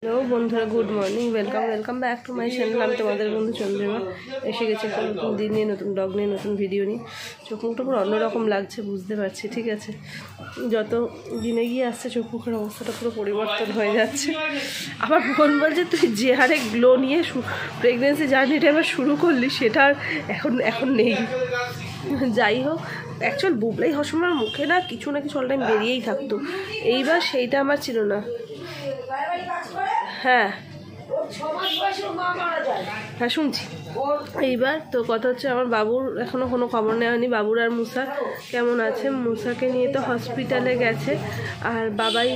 Hello বন্ধুরা, good morning, welcome back to my channel. আমি তোমাদের বন্ধু চন্দ্রিমা। এসে গেছে একটা নতুন দিন নিয়ে, নতুন ব্লগ নিয়ে, নতুন ভিডিও নিয়ে। চোখ মুখটা পুরো অন্যরকম লাগছে, বুঝতে পারছি, ঠিক আছে। যত দিনে গিয়ে আসছে চোখ মুখের অবস্থাটা পুরো পরিবর্তন হয়ে যাচ্ছে। আমার বোন বলছে তুই যে হারে গ্লো নিয়ে প্রেগনেন্সি জার্নিটা এবার শুরু করলি সেটা এখন নেই। যাই হোক, অ্যাকচুয়াল বুবলাই হসমার মুখে না কিছু অল টাইম বেরিয়েই থাকতো। এইবার সেইটা আমার ছিল না। হ্যাঁ শুনছি। এইবার তো কথা হচ্ছে, আমার বাবুর এখনও কোনো খবর নেওয়া হয়নি। বাবুর আর মুসা কেমন আছে। মুসাকে নিয়ে তো হসপিটালে গেছে। আর বাবাই,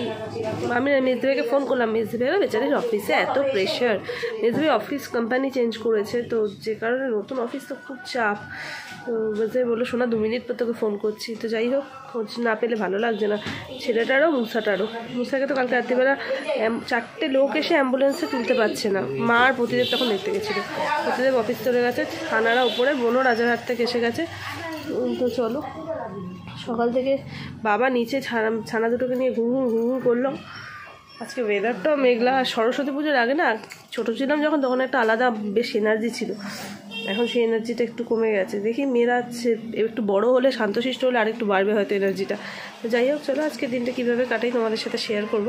আমি মেজদিভাইকে ফোন করলাম। মেজদিভাইও বেচারির অফিসে এত প্রেশার। মেজদিভাই অফিস কোম্পানি চেঞ্জ করেছে, তো যে কারণে নতুন অফিস তো খুব চাপ। তো মেজদিভাই বললো শোনা 2 মিনিট পর তোকে ফোন করছি। তো যাই হোক, খোঁজ না পেলে ভালো লাগছে না, ছেলেটারও মুসাটারও। মুসাকে তো কালকে রাত্রিবেলা 4টে লোক এসে অ্যাম্বুলেন্সে তুলতে পারছে না। মা আর প্রতিদেব তখন দেখতে গেছিলো। প্রতিদেব অফিস চলে গেছে, থানারা উপরে, বোনও রাজারহাট থেকে এসে গেছে। তো চলো, সকাল থেকে বাবা নিচে ছানা দুটোকে নিয়ে ঘুর করলো। আজকে ওয়েদারটাও মেঘলা। সরস্বতী পুজোর আগে না, ছোটো ছিলাম যখন, তখন একটা আলাদা বেশ এনার্জি ছিল। এখন সেই এনার্জিটা একটু কমে গেছে। দেখি মেয়েরা একটু বড় হলে, শান্তশিষ্ট হলে আরেকটু বাড়বে হয়তো এনার্জিটা। তো যাই হোক, চলো আজকে দিনটা কীভাবে কাটাই তোমাদের সাথে শেয়ার করব।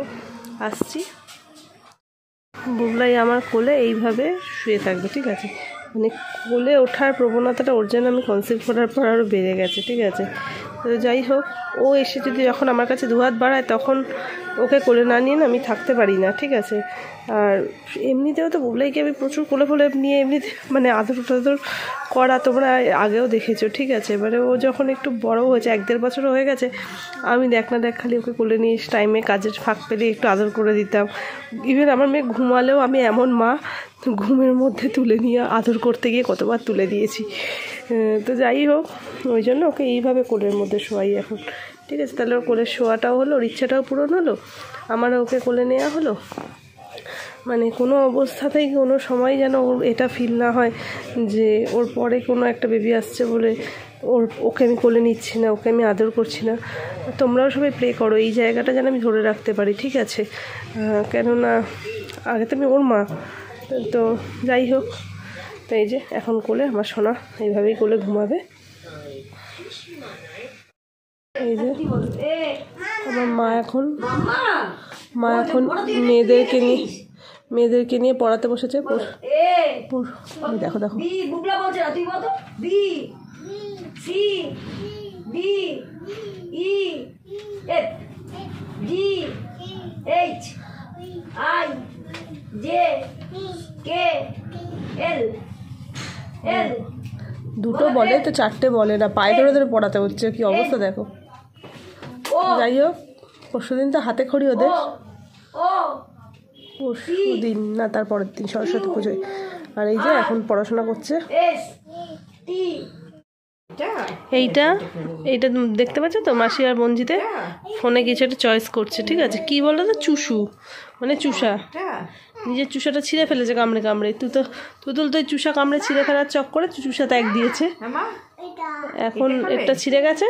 আসছি। বুবলাই আমার কোলে এইভাবে শুয়ে থাকবে, ঠিক আছে। মানে কোলে ওঠার প্রবণতাটা ওর জন্য আমি কনসিভ করার পর আরও বেড়ে গেছে, ঠিক আছে। তো যাই হোক, ও এসে যদি যখন আমার কাছে 2 হাত বাড়ায়, তখন ওকে কোলে না নিয়ে না আমি থাকতে পারি না, ঠিক আছে। আর এমনিতেও তো বুবলাইকে আমি প্রচুর কোলে নিয়ে এমনিতে মানে আদর করা তোমরা আগেও দেখেছো, ঠিক আছে। এবারে ও যখন একটু বড় হয়েছে, 1-1.5 বছরও হয়ে গেছে, আমি দেখ খালি ওকে কোলে নিয়ে টাইমে কাজের ফাঁক পেলে একটু আদর করে দিতাম। ইভেন আমার মেয়ে ঘুমালেও আমি এমন মা, ঘুমের মধ্যে তুলে নিয়ে আদর করতে গিয়ে কতবার তুলে দিয়েছি। তো যাই হোক, ওই জন্য ওকে এইভাবে কোলের মধ্যে শোয়াই এখন, ঠিক আছে। তাহলে ওর কোলের শোয়াটাও হলো, ওর ইচ্ছাটাও পূরণ হলো, আমারও ওকে কোলে নেওয়া হলো। মানে কোনো অবস্থাতেই কোনো সময় যেন ওর এটা ফিল না হয় যে ওর পরে কোনো একটা বেবি আসছে বলে ওকে আমি কোলে নিচ্ছি না, ওকে আমি আদর করছি না। তোমরাও সবাই প্রে করো এই জায়গাটা যেন আমি ধরে রাখতে পারি, ঠিক আছে। কেননা আগে তো আমি ওর মা। তো যাই হোক, তো এই যে এখন কোলে আমার সোনা এইভাবেই কোলে ঘুমাবে। এই যে আমার মা এখন মেয়েদেরকে নিয়ে পড়াতে বসেছে। দেখো দুটো বলে তো 4টে বলে না, পায়ে ধরে পড়াতে হচ্ছে, কি অবস্থা দেখো। যাই হোক, পরশুদিন তো হাতে খড়ি ওদের, পরশুদিন না তার পরের দিন সরস্বতী পুজোয়। আর এই যে এখন পড়াশোনা করছে। এইটা দেখতে পাচ্ছ তো, মাসি আর বঞ্জিতে ফোনে কিছু একটা চয়েস করছে, ঠিক আছে। কি বলো তো, চুষু মানে চুষা, নিজের চুষাটা ছিঁড়ে ফেলেছে কামড়ে। তুতুল তো চুষা কামড়ে ছিঁড়ে ফেলার চক্করে চুষা ত্যাগ দিয়েছে। এখন একটা ছিঁড়ে গেছে,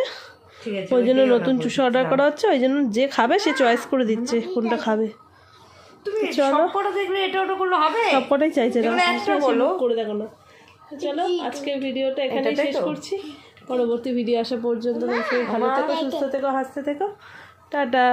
ওই জন্য নতুন চুষা অর্ডার করা হচ্ছে। ওই জন্য যে খাবে সে চয়েস করে দিচ্ছে কোনটা খাবে। চলো, সবকটাই চাইছে করে দেখো না। চলো, আজকের ভিডিওটা এখানেই শেষ করছি। পরবর্তী ভিডিও আসা পর্যন্ত ভালো থেকো, সুস্থ থেকো, হাসতে থেকো। টাটা।